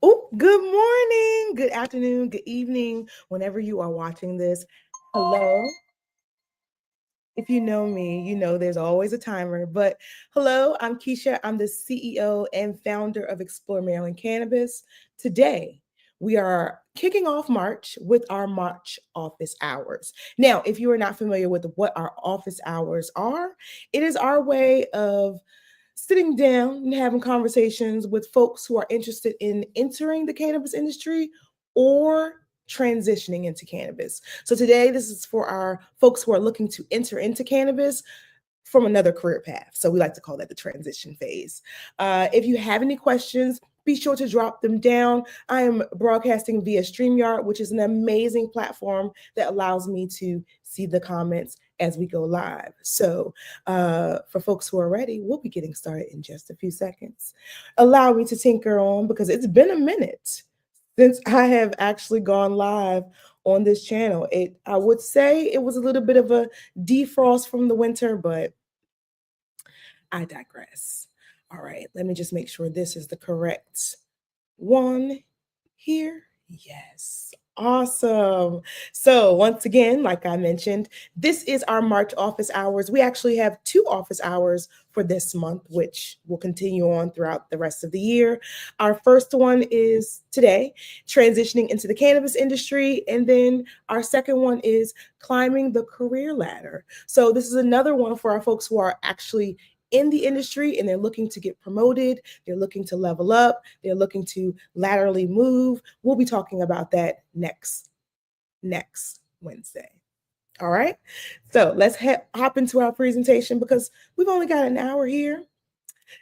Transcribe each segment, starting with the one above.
Oh, good morning, good afternoon, good evening, whenever you are watching this. Hello. If you know me, you know there's always a timer. But hello, I'm Keisha. I'm the CEO and founder of Explore Maryland Cannabis. Today, we are kicking off March with our March office hours. Now, if you are not familiar with what our office hours are, it is our way of sitting down and having conversations with folks who are interested in entering the cannabis industry or transitioning into cannabis. So today, this is for our folks who are looking to enter into cannabis from another career path. So we like to call that the transition phase. If you have any questions, be sure to drop them down. I am broadcasting via StreamYard, which is an amazing platform that allows me to see the comments as we go live. So for folks who are ready, we'll be getting started in just a few seconds. Allow me to tinker on because it's been a minute since I have actually gone live on this channel. I would say it was a little bit of a defrost from the winter, but I digress. All right, let me just make sure this is the correct one here. Yes. Awesome. So, once again, like I mentioned, this is our March office hours. We actually have 2 office hours for this month, which will continue on throughout the rest of the year. Our first one is today, transitioning into the cannabis industry. And then our second one is climbing the career ladder. So, this is another one for our folks who are actually in the industry and they're looking to get promoted, they're looking to level up, they're looking to laterally move. We'll be talking about that next Wednesday. All right. So let's hop into our presentation because we've only got an hour here.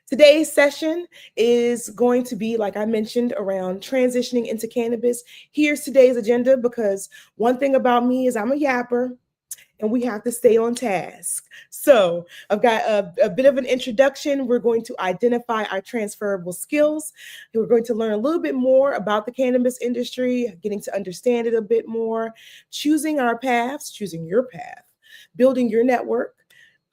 Today's session is going to be, like I mentioned, around transitioning into cannabis. Here's today's agenda because one thing about me is I'm a yapper and we have to stay on task. So I've got a bit of an introduction. We're going to identify our transferable skills. We're going to learn a little bit more about the cannabis industry, getting to understand it a bit more, choosing our paths, choosing your path, building your network,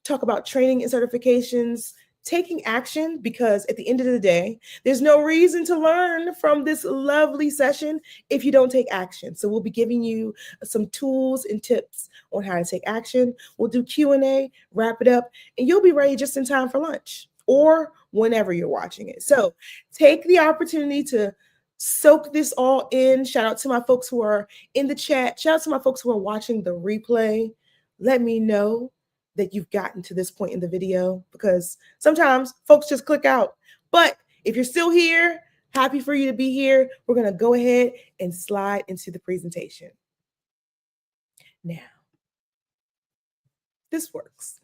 talk about training and certifications, taking action, because at the end of the day, there's no reason to learn from this lovely session if you don't take action. So we'll be giving you some tools and tips on how to take action. We'll do Q&A, wrap it up, and you'll be ready just in time for lunch or whenever you're watching it. So take the opportunity to soak this all in. Shout out to my folks who are in the chat. Shout out to my folks who are watching the replay. Let me know that you've gotten to this point in the video because sometimes folks just click out. But if you're still here, happy for you to be here. We're going to go ahead and slide into the presentation. Now, this works.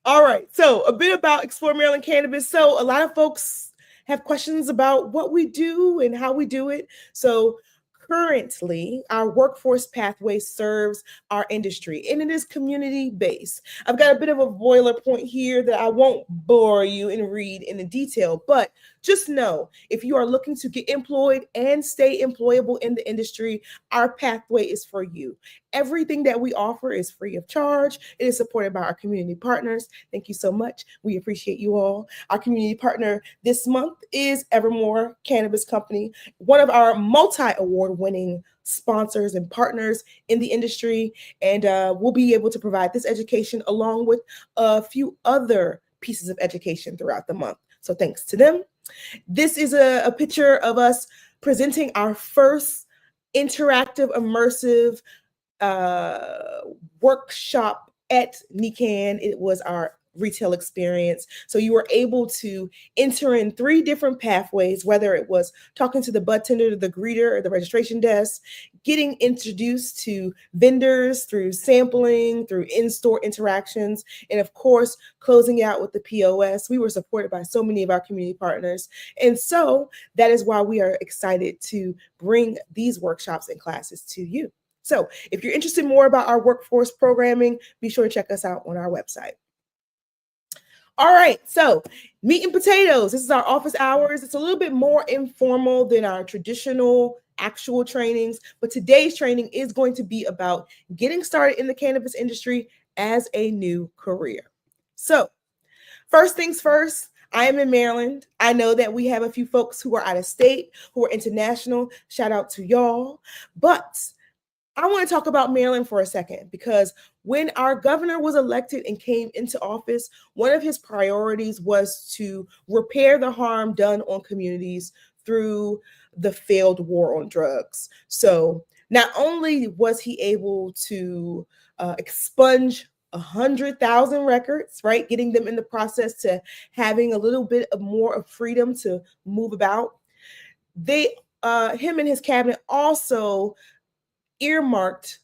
All right. So a bit about Explore Maryland Cannabis. So a lot of folks have questions about what we do and how we do it. So currently, our workforce pathway serves our industry and it is community based. I've got a bit of a boiler point here that I won't bore you and read in the detail, but just know if you are looking to get employed and stay employable in the industry, our pathway is for you. Everything that we offer is free of charge. It is supported by our community partners. Thank you so much. We appreciate you all. Our community partner this month is Evermore Cannabis Company, one of our multi-award winning sponsors and partners in the industry. And we'll be able to provide this education along with a few other pieces of education throughout the month. So thanks to them. This is a picture of us presenting our first interactive, immersive workshop at NECANN. It was our retail experience. So you were able to enter in 3 different pathways, whether it was talking to the bud tender, the greeter, or the registration desk, getting introduced to vendors through sampling, through in-store interactions, and of course, closing out with the POS. We were supported by so many of our community partners. And so that is why we are excited to bring these workshops and classes to you. So if you're interested more about our workforce programming, be sure to check us out on our website. All right, so meat and potatoes. This is our office hours. It's a little bit more informal than our traditional actual trainings, but today's training is going to be about getting started in the cannabis industry as a new career. So first things first, I am in Maryland. I know that we have a few folks who are out of state, who are international. Shout out to y'all. But I want to talk about Maryland for a second because when our governor was elected and came into office, one of his priorities was to repair the harm done on communities through the failed war on drugs. So not only was he able to expunge 100,000 records, right, getting them in the process to having a little bit of more of freedom to move about, him and his cabinet also earmarked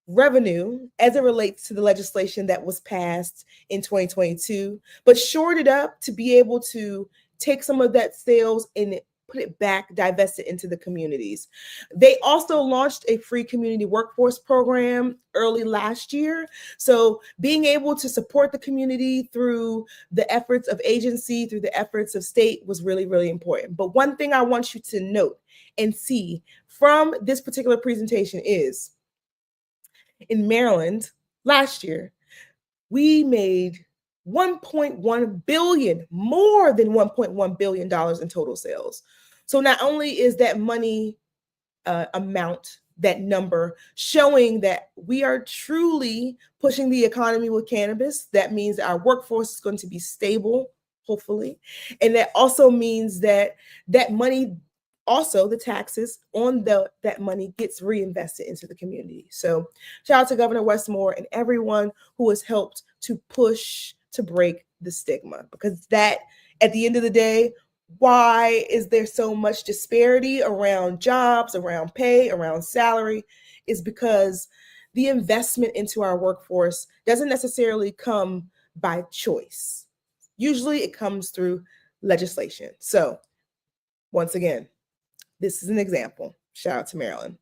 revenue as it relates to the legislation that was passed in 2022, but shored it up to be able to take some of that sales and put it back, divest it into the communities. They also launched a free community workforce program early last year. So being able to support the community through the efforts of agency, through the efforts of state was really, really important. But one thing I want you to note and see from this particular presentation is in Maryland last year, we made 1.1 billion, more than 1.1 billion dollars in total sales. So not only is that money amount, that number, showing that we are truly pushing the economy with cannabis, that means that our workforce is going to be stable, hopefully, and that also means that that money, also the taxes on that money, gets reinvested into the community. So shout out to Governor Westmore and everyone who has helped to push to break the stigma, because that, at the end of the day, why is there so much disparity around jobs, around pay, around salary, is because the investment into our workforce doesn't necessarily come by choice. Usually it comes through legislation. So once again, this is an example. Shout out to Maryland.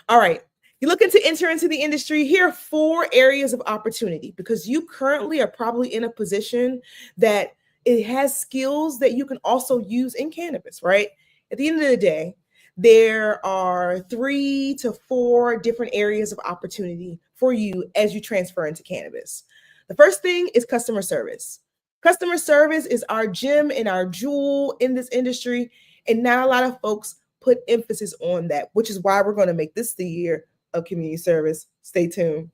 All right. You're looking to enter into the industry. Here are 4 areas of opportunity, because you currently are probably in a position that it has skills that you can also use in cannabis, right? At the end of the day, there are 3 to 4 different areas of opportunity for you as you transfer into cannabis. The first thing is customer service. Customer service is our gem and our jewel in this industry, and not a lot of folks put emphasis on that, which is why we're going to make this the year of community service. Stay tuned.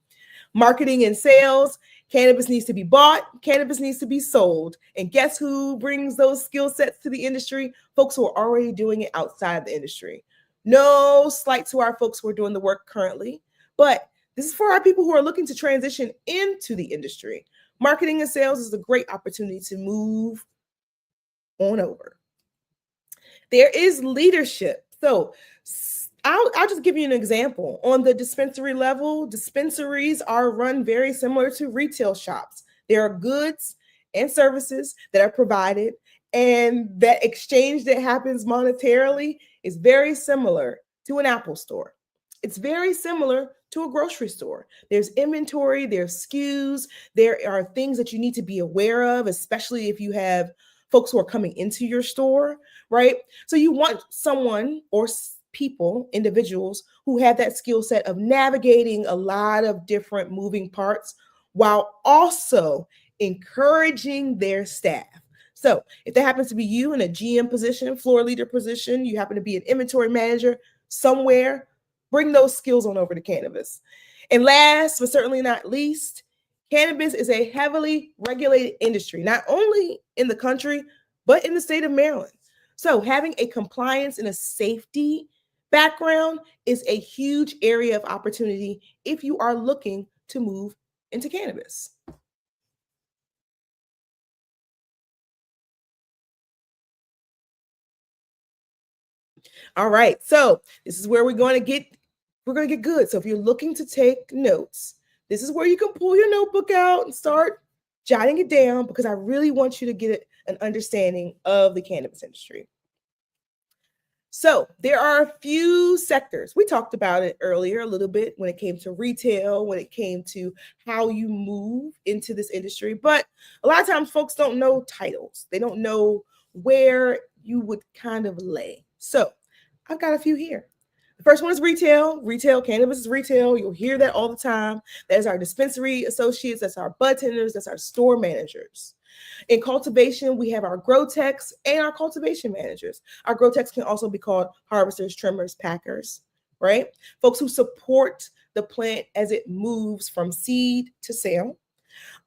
Marketing and sales. Cannabis needs to be bought. Cannabis needs to be sold. And guess who brings those skill sets to the industry? Folks who are already doing it outside the industry. No slight to our folks who are doing the work currently, but this is for our people who are looking to transition into the industry. Marketing and sales is a great opportunity to move on over. There is leadership. So I'll just give you an example. On the dispensary level, dispensaries are run very similar to retail shops. There are goods and services that are provided, and that exchange that happens monetarily is very similar to an Apple store. It's very similar to a grocery store. There's inventory, there's SKUs, there are things that you need to be aware of, especially if you have folks who are coming into your store, right? So you want someone or people, individuals who have that skill set of navigating a lot of different moving parts while also encouraging their staff. So if that happens to be you in a GM position, floor leader position, you happen to be an inventory manager somewhere, bring those skills on over to cannabis. And last but certainly not least, cannabis is a heavily regulated industry, not only in the country, but in the state of Maryland. So having a compliance and a safety background is a huge area of opportunity if you are looking to move into cannabis. All right, so this is where we're going to get good. So if you're looking to take notes, this is where you can pull your notebook out and start jotting it down, because I really want you to get an understanding of the cannabis industry. So there are a few sectors. We talked about it earlier a little bit when it came to retail, when it came to how you move into this industry. But a lot of times folks don't know titles. They don't know where you would kind of lay. So I've got a few here. The first one is retail. Retail, cannabis is retail. You'll hear that all the time. That is our dispensary associates. That's our bud tenders. That's our store managers. In cultivation, we have our grow techs and our cultivation managers. Our grow techs can also be called harvesters, trimmers, packers, right? Folks who support the plant as it moves from seed to sale.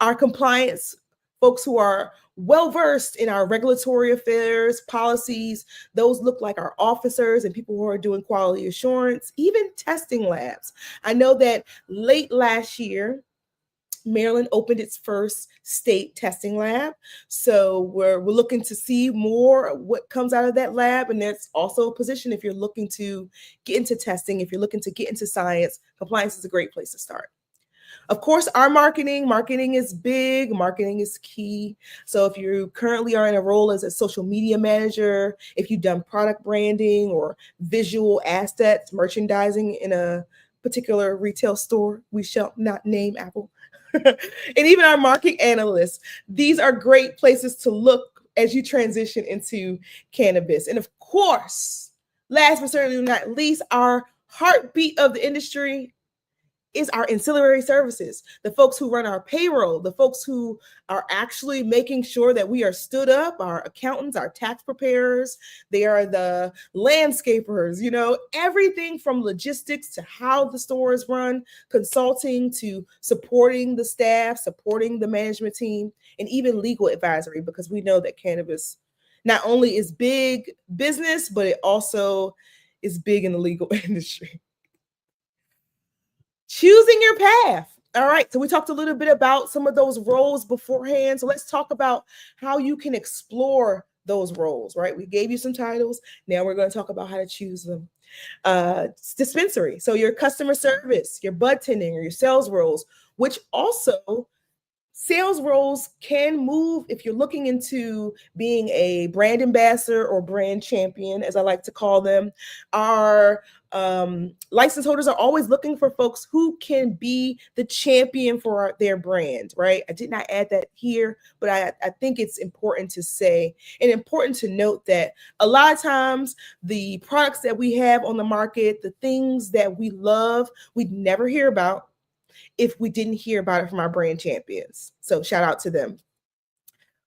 Our compliance folks who are well versed in our regulatory affairs, policies, those look like our officers and people who are doing quality assurance, even testing labs. I know that late last year, Maryland opened its first state testing lab. So we're looking to see more what comes out of that lab. And that's also a position if you're looking to get into testing, if you're looking to get into science, compliance is a great place to start. Of course, our marketing is big, marketing is key. So if you currently are in a role as a social media manager, if you've done product branding or visual assets, merchandising in a particular retail store, we shall not name Apple, and even our market analysts, these are great places to look as you transition into cannabis. And of course, last but certainly not least, our heartbeat of the industry is our ancillary services, the folks who run our payroll, the folks who are actually making sure that we are stood up, our accountants, our tax preparers, they are the landscapers, everything from logistics to how the store is run, consulting to supporting the staff, supporting the management team, and even legal advisory, because we know that cannabis not only is big business, but it also is big in the legal industry. Choosing your path. All right, so we talked a little bit about some of those roles beforehand. So let's talk about how you can explore those roles, right? We gave you some titles. Now we're going to talk about how to choose them. Dispensary. So your customer service, your bud tending, or your sales roles, which also sales roles can move if you're looking into being a brand ambassador or brand champion, as I like to call them. Our license holders are always looking for folks who can be the champion for their brand, right? I did not add that here, but I think it's important to say and important to note that a lot of times the products that we have on the market, the things that we love, we'd never hear about if we didn't hear about it from our brand champions. So shout out to them.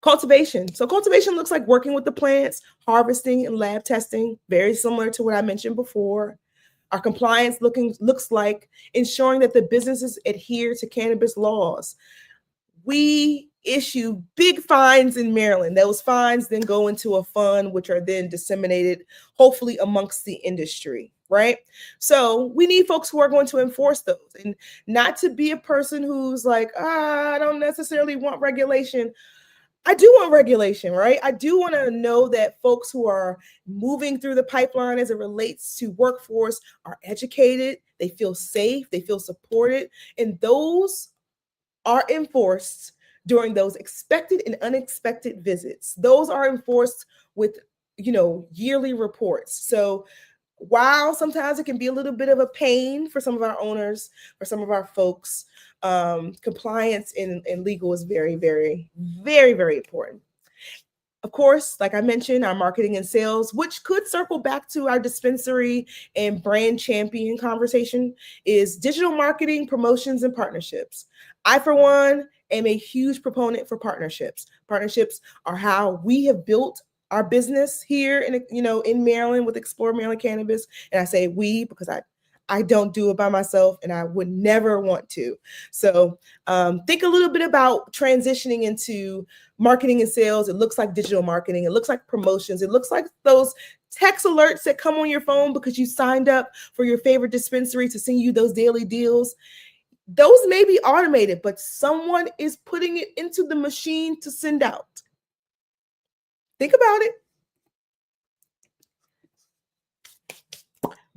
Cultivation. So cultivation looks like working with the plants, harvesting and lab testing, very similar to what I mentioned before. Our compliance looks like ensuring that the businesses adhere to cannabis laws. We issue big fines in Maryland. Those fines then go into a fund, which are then disseminated, hopefully amongst the industry, right? So we need folks who are going to enforce those, and not to be a person who's like, I don't necessarily want regulation. I do want regulation, right? I do want to know that folks who are moving through the pipeline as it relates to workforce are educated, they feel safe, they feel supported, and those are enforced during those expected and unexpected visits. Those are enforced with, yearly reports. So while sometimes it can be a little bit of a pain for some of our owners, for some of our folks, compliance and legal is very, very, very, very important. Of course, like I mentioned, our marketing and sales, which could circle back to our dispensary and brand champion conversation, is digital marketing, promotions, and partnerships. I, for one, am a huge proponent for partnerships. Partnerships are how we have built our business here in Maryland with Explore Maryland Cannabis. And I say we because I don't do it by myself, and I would never want to. So think a little bit about transitioning into marketing and sales. It looks like digital marketing. It looks like promotions. It looks like those text alerts that come on your phone because you signed up for your favorite dispensary to send you those daily deals. Those may be automated, but someone is putting it into the machine to send out. Think about it.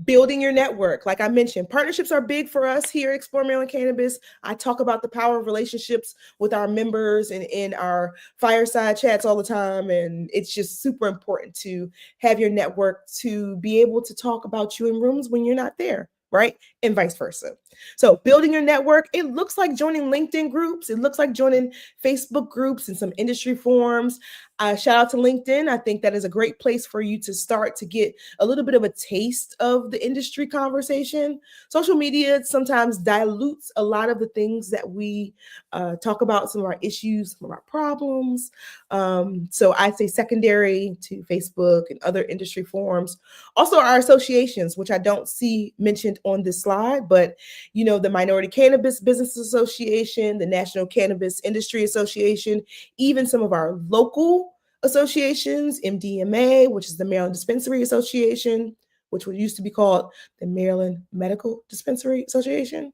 Building your network. Like I mentioned, partnerships are big for us here at Explore Maryland Cannabis. I talk about the power of relationships with our members and in our fireside chats all the time. And it's just super important to have your network to be able to talk about you in rooms when you're not there. right? And vice versa. So building your network, it looks like joining LinkedIn groups. It looks like joining Facebook groups and some industry forums. Shout out to LinkedIn. I think that is a great place for you to start to get a little bit of a taste of the industry conversation. Social media sometimes dilutes a lot of the things that we talk about, some of our issues, some of our problems. So I'd say secondary to Facebook and other industry forums. Also, our associations, which I don't see mentioned on this slide, but the Minority Cannabis Business Association, the National Cannabis Industry Association, even some of our local associations, MDMA, which is the Maryland Dispensary Association, which used to be called the Maryland Medical Dispensary Association.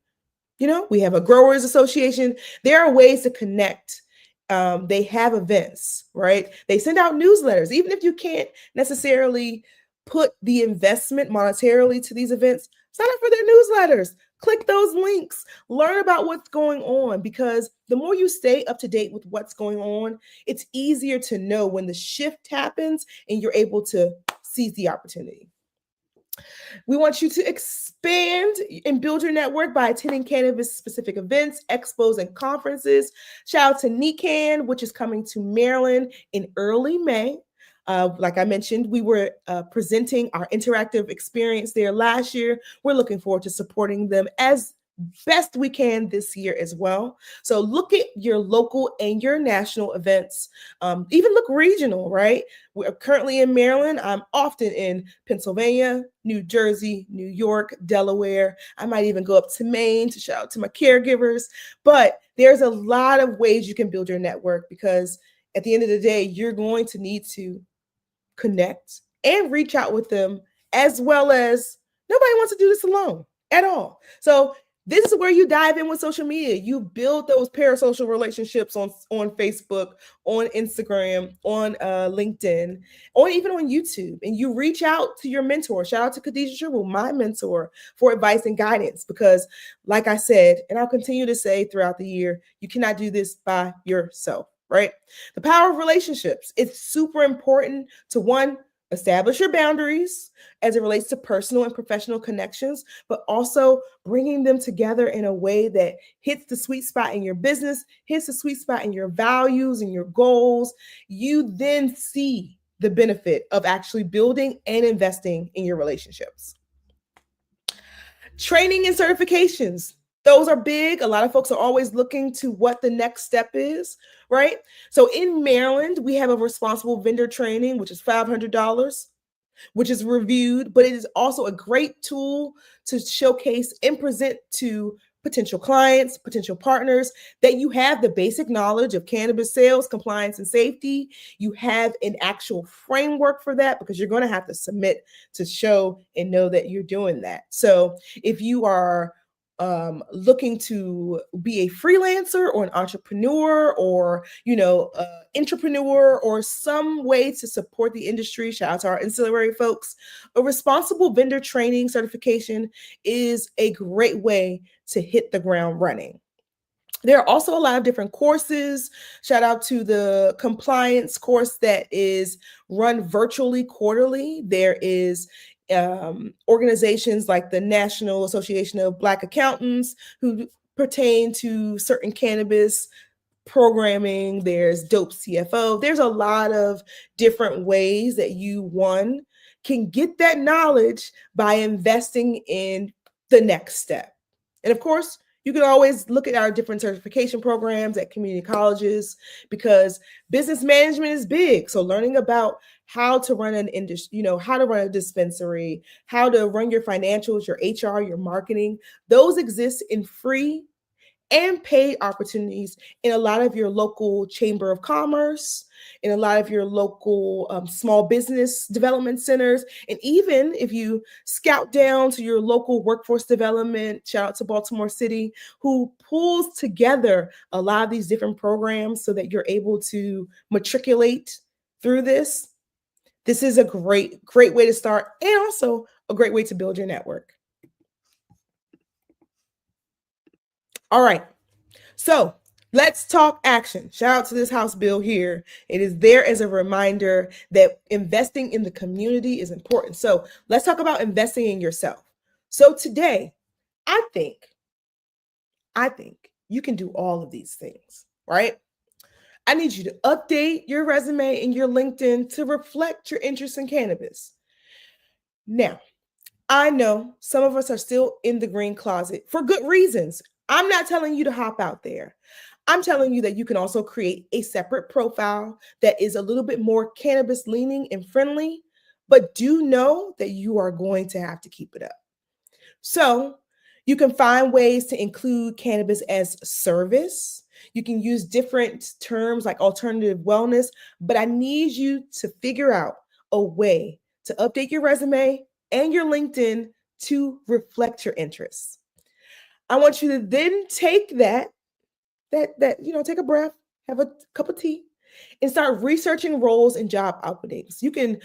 We have a Growers Association. There are ways to connect. They have events, right? They send out newsletters. Even if you can't necessarily put the investment monetarily to these events, sign up for their newsletters. Click those links. Learn about what's going on, because the more you stay up to date with what's going on, it's easier to know when the shift happens and you're able to seize the opportunity. We want you to expand and build your network by attending cannabis-specific events, expos, and conferences. Shout out to NECAN, which is coming to Maryland in early May. Like I mentioned, we were presenting our interactive experience there last year. We're looking forward to supporting them as best we can this year as well. So look at your local and your national events. Even look regional, right? We're currently in Maryland. I'm often in Pennsylvania, New Jersey, New York, Delaware. I might even go up to Maine to shout out to my caregivers. But there's a lot of ways you can build your network, because at the end of the day, you're going to need to connect and reach out with them, as well as nobody wants to do this alone at all. So this is where you dive in with social media. You build those parasocial relationships on Facebook, on Instagram, on LinkedIn, or even on YouTube. And you reach out to your mentor. Shout out to Khadijah Tribble, my mentor, for advice and guidance. Because like I said, and I'll continue to say throughout the year, you cannot do this by yourself, right? The power of relationships. It's super important to, one, establish your boundaries as it relates to personal and professional connections, but also bringing them together in a way that hits the sweet spot in your business, hits the sweet spot in your values and your goals. You then see the benefit of actually building and investing in your relationships. Training and certifications. Those are big. A lot of folks are always looking to what the next step is, right? So in Maryland, we have a responsible vendor training, which is $500, which is reviewed, but it is also a great tool to showcase and present to potential clients, potential partners, that you have the basic knowledge of cannabis sales, compliance, and safety. You have an actual framework for that, because you're going to have to submit to show and know that you're doing that. So if you are looking to be a freelancer or an entrepreneur, or entrepreneur, or some way to support the industry, shout out to our ancillary folks, a responsible vendor training certification is a great way to hit the ground running. There are also a lot of different courses. Shout out to the compliance course that is run virtually quarterly. There is organizations like the National Association of Black Accountants who pertain to certain cannabis programming. There's Dope CFO. There's a lot of different ways that you, one, can get that knowledge by investing in the next step. And of course, you can always look at our different certification programs at community colleges, because business management is big. So learning about how to run an industry, how to run a dispensary, how to run your financials, your HR, your marketing, those exist in free and paid opportunities in a lot of your local chamber of commerce, in a lot of your local small business development centers. And even if you scout down to your local workforce development, shout out to Baltimore City, who pulls together a lot of these different programs so that you're able to matriculate through this. This is a great way to start, and also a great way to build your network. All right. So let's talk action. Shout out to this House bill here. It is there as a reminder that investing in the community is important. So let's talk about investing in yourself. So today, I think, I think you can do all of these things, right? I need you to update your resume and your LinkedIn to reflect your interest in cannabis. Now, I know some of us are still in the green closet for good reasons. I'm not telling you to hop out there. I'm telling you that you can also create a separate profile that is a little bit more cannabis leaning and friendly, but do know that you are going to have to keep it up. So you can find ways to include cannabis as service. You can use different terms like alternative wellness, but I need you to figure out a way to update your resume and your LinkedIn to reflect your interests. I want you to then take take a breath, have a cup of tea, and start researching roles and job openings. You can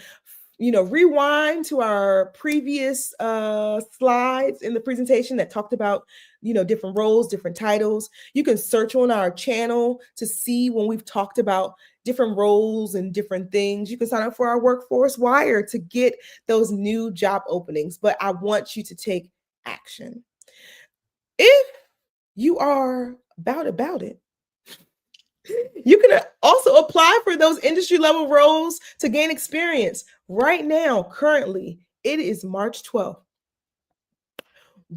rewind to our previous slides in the presentation that talked about different roles, different titles. You can search on our channel to see when we've talked about different roles and different things. You can sign up for our Workforce Wire to get those new job openings, but I want you to take action. If you are about it, you can also apply for those industry level roles to gain experience. Right now, currently, it is March 12th.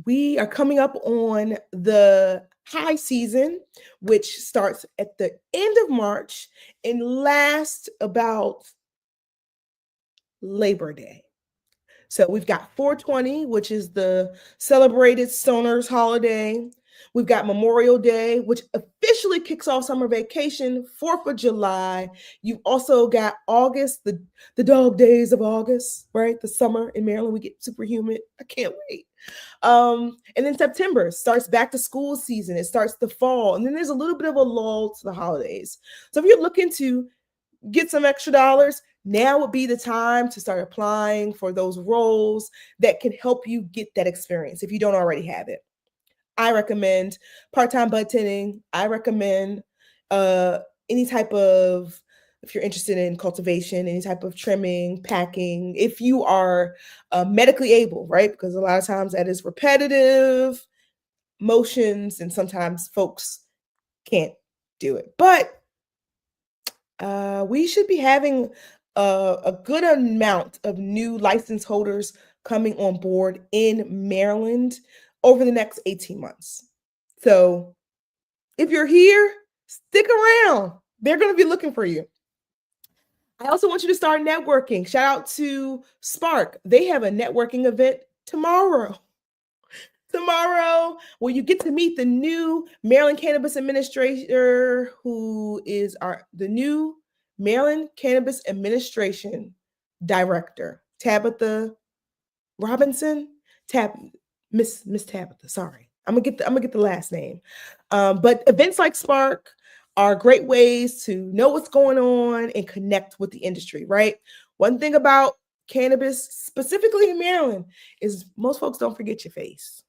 We are coming up on the high season, which starts at the end of March and lasts about Labor Day. So we've got 420, which is the celebrated stoners holiday. We've got Memorial Day, which officially kicks off summer vacation, 4th of July. You've also got August, the dog days of August, right? The summer in Maryland, we get super humid. I can't wait. And then September starts back to school season. It starts the fall. And then there's a little bit of a lull to the holidays. So if you're looking to get some extra dollars, now would be the time to start applying for those roles that can help you get that experience if you don't already have it. I recommend part-time budtending. I recommend any type of, if you're interested in cultivation, any type of trimming, packing, if you are medically able, right? Because a lot of times that is repetitive motions and sometimes folks can't do it. But we should be having a good amount of new license holders coming on board in Maryland over the next 18 months. So if you're here, stick around. They're going to be looking for you. I also want you to start networking. Shout out to Spark. They have a networking event tomorrow. Where you get to meet the new Maryland Cannabis Administrator, who is the new Maryland Cannabis Administration Director, Tabitha Robinson. Miss Tabitha. Sorry, I'm gonna get the last name. But events like Spark are great ways to know what's going on and connect with the industry. Right. One thing about cannabis, specifically in Maryland, is most folks don't forget your face.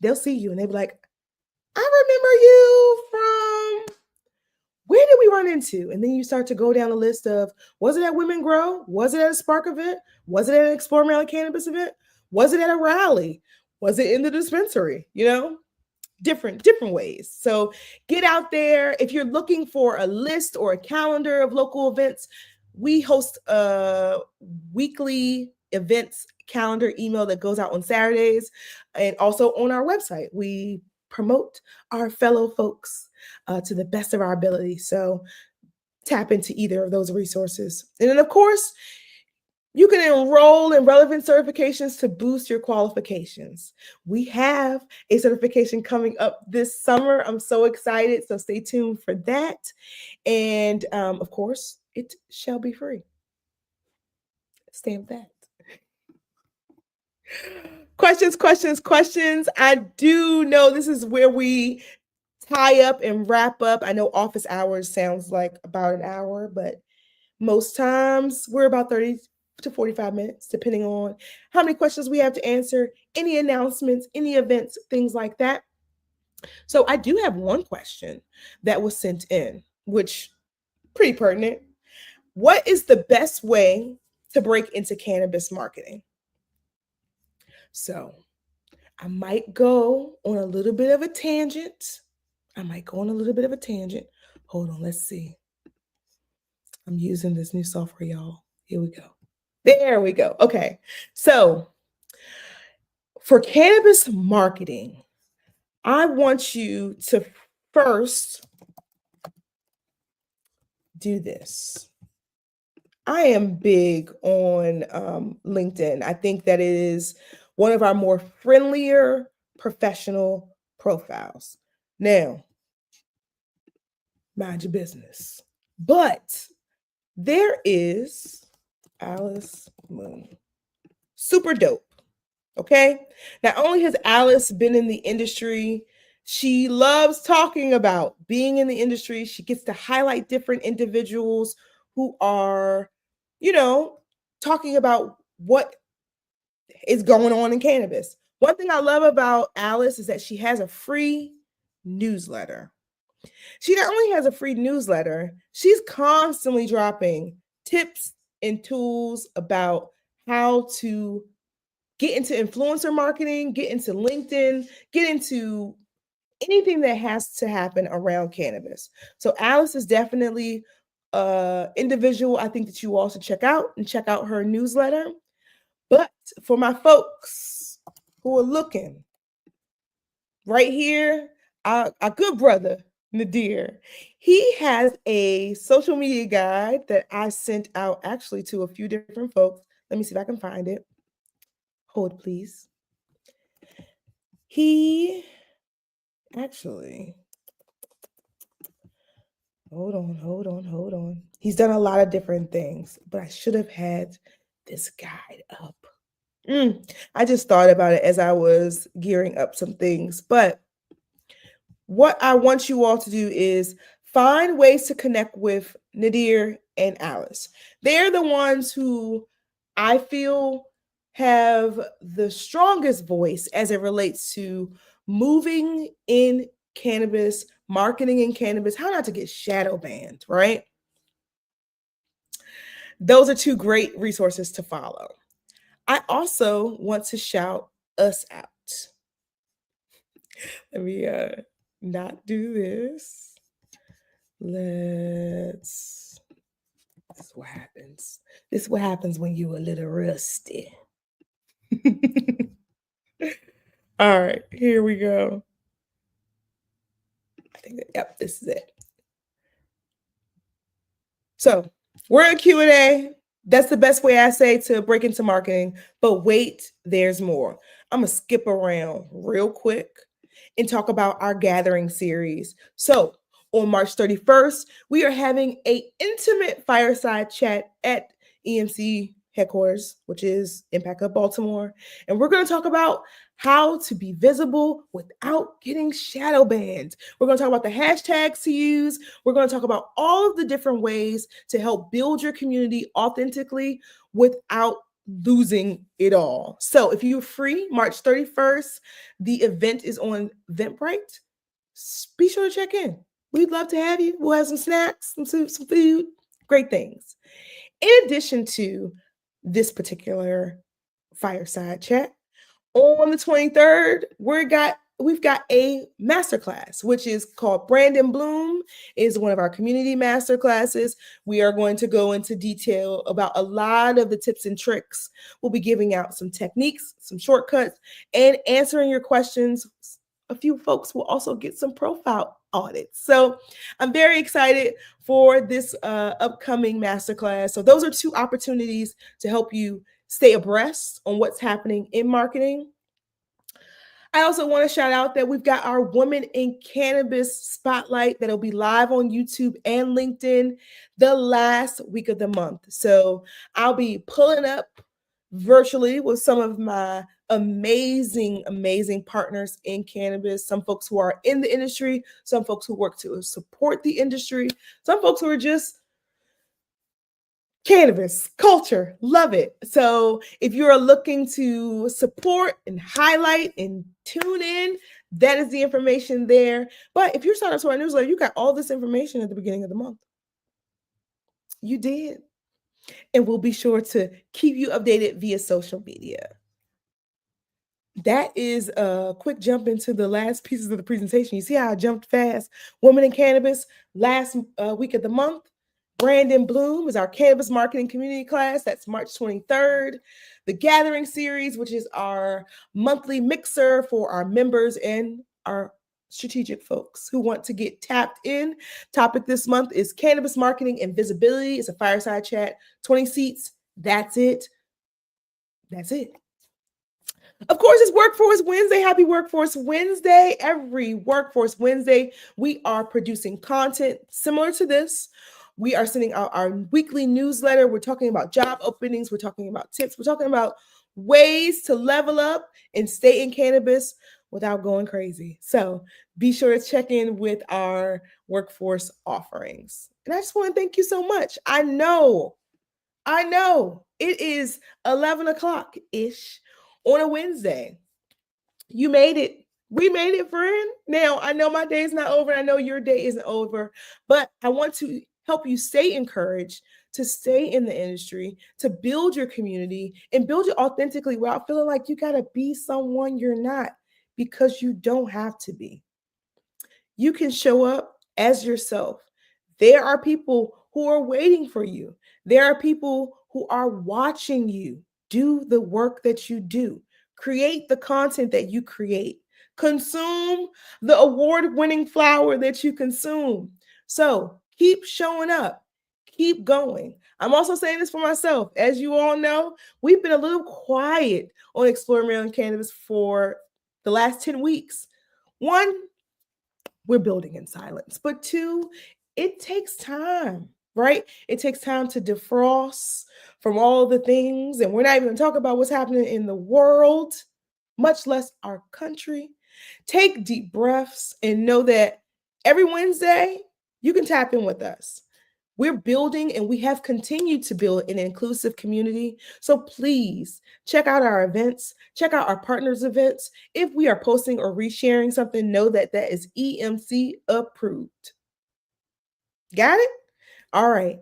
They'll see you and they'll be like, I remember you from, where did we run into? And then you start to go down a list of, was it at Women Grow? Was it at a Spark event? Was it at an Explore Maryland Cannabis event? Was it at a rally? Was it in the dispensary? Different ways. So get out there. If you're looking for a list or a calendar of local events, we host a weekly events calendar email that goes out on Saturdays, and also on our website. We promote our fellow folks to the best of our ability. So tap into either of those resources. And then, of course, you can enroll in relevant certifications to boost your qualifications. We have a certification coming up this summer. I'm so excited. So stay tuned for that. And of course, it shall be free. Stamp that. Questions. I do know this is where we tie up and wrap up. I know office hours sounds like about an hour, but most times we're about 30 to 45 minutes, depending on how many questions we have to answer, any announcements, any events, things like that. So I do have one question that was sent in, which pretty pertinent. What is the best way to break into cannabis marketing? So I might go on a little bit of a tangent. Hold on, let's see. I'm using this new software, y'all. Here we go. There we go. Okay. So for cannabis marketing, I want you to first do this. I am big on LinkedIn. I think that it is one of our more friendlier professional profiles. Now, mind your business. But there is Alice Moon. Super dope. Okay. Not only has Alice been in the industry, she loves talking about being in the industry. She gets to highlight different individuals who are, you know, talking about what is going on in cannabis. One thing I love about Alice is that she has a free newsletter. She not only has a free newsletter, she's constantly dropping tips and tools about how to get into influencer marketing, get into LinkedIn, get into anything that has to happen around cannabis. So Alice is definitely an individual I think that you all should check out and check out her newsletter. But for my folks who are looking right here, our good brother, Nadir, he has a social media guide that I sent out actually to a few different folks. Let me see if I can find it. Hold, please. He actually, hold on. He's done a lot of different things, but I should have had this guide up. I just thought about it as I was gearing up some things. But what I want you all to do is find ways to connect with Nadir and Alice. They're the ones who I feel have the strongest voice as it relates to moving in cannabis, marketing in cannabis, how not to get shadow banned, right? Those are two great resources to follow. I also want to shout us out. Let me not do this. Let's. This is what happens. This is what happens when you're a little rusty. All right, here we go. I think that, yep, this is it. So we're in Q&A. That's the best way I say to break into marketing. But wait, there's more. I'm gonna skip around real quick and talk about our gathering series. So on March 31st, we are having an intimate fireside chat at EMC headquarters, which is Impact Hub Baltimore. And we're going to talk about how to be visible without getting shadow banned. We're going to talk about the hashtags to use. We're going to talk about all of the different ways to help build your community authentically without losing it all. So if you're free, March 31st, the event is on Eventbrite. Be sure to check in. We'd love to have you. We'll have some snacks, some food, great things. In addition to this particular fireside chat, on the 23rd, we've got a masterclass, which is called Brandon Bloom, is one of our community masterclasses. We are going to go into detail about a lot of the tips and tricks. We'll be giving out some techniques, some shortcuts, and answering your questions. A few folks will also get some profile audits. So I'm very excited for this upcoming masterclass. So those are two opportunities to help you stay abreast on what's happening in marketing. I also want to shout out that we've got our Women in Cannabis Spotlight that'll be live on YouTube and LinkedIn the last week of the month. So I'll be pulling up virtually with some of my amazing partners in cannabis, some folks who are in the industry, some folks who work to support the industry, some folks who are just cannabis culture, love it. So if you're looking to support and highlight and tune in, that is the information there. But if you're signed up to our newsletter, you got all this information at the beginning of the month. You did. And we'll be sure to keep you updated via social media. that is a quick jump into the last pieces of the presentation. You see how I jumped fast? Women in Cannabis, last week of the month. Brandon Bloom is our cannabis marketing community class. That's March 23rd. The Gathering Series, which is our monthly mixer for our members and our strategic folks who want to get tapped in. Topic this month is cannabis marketing and visibility. It's a fireside chat, 20 seats. That's it. That's it. Of course, it's Workforce Wednesday. Happy Workforce Wednesday. Every Workforce Wednesday, we are producing content similar to this. We are sending out our weekly newsletter. We're talking about job openings. We're talking about tips. We're talking about ways to level up and stay in cannabis without going crazy. So be sure to check in with our workforce offerings. And I just want to thank you so much. I know it is 11 o'clock ish on a Wednesday. You made it. We made it, friend. Now, I know my day is not over. I know your day isn't over, but I want to help you stay encouraged to stay in the industry, to build your community and build it authentically without feeling like you got to be someone you're not, because you don't have to be. You can show up as yourself. There are people who are waiting for you. There are people who are watching you do the work that you do. Create the content that you create. Consume the award winning flower that you consume. So keep showing up. Keep going. I'm also saying this for myself. As you all know, we've been a little quiet on Explore Maryland Cannabis for the last 10 weeks. One, we're building in silence. But two, it takes time, right? It takes time to defrost from all the things. And we're not even going to talk about what's happening in the world, much less our country. Take deep breaths and know that every Wednesday, you can tap in with us. We're building and we have continued to build an inclusive community. So please check out our events, check out our partners' events. If we are posting or resharing something, know that that is EMC approved. Got it? All right.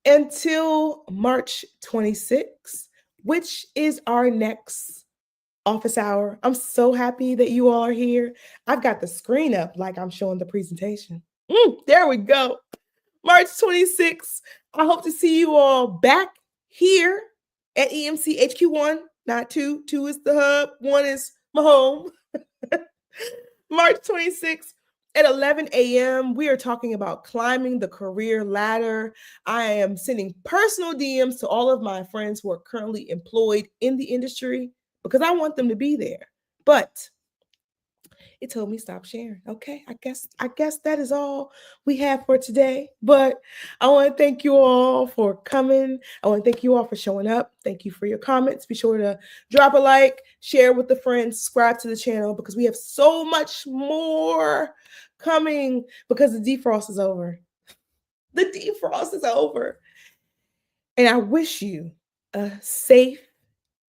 Until March 26th, which is our next office hour. I'm so happy that you all are here. I've got the screen up like I'm showing the presentation. There we go. March 26th. I hope to see you all back here at EMC HQ1, not 2. 2 is the hub, 1 is my home. March 26th at 11 a.m. We are talking about climbing the career ladder. I am sending personal DMs to all of my friends who are currently employed in the industry because I want them to be there. But it told me stop sharing. Okay, I guess that is all we have for today. But I want to thank you all for coming. I want to thank you all for showing up. Thank you for your comments. Be sure to drop a like, share with a friend, subscribe to the channel because we have so much more coming because the defrost is over. The defrost is over. And I wish you a safe,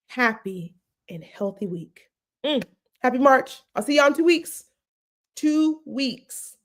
happy, and healthy week. Happy March. I'll see y'all in 2 weeks. 2 weeks.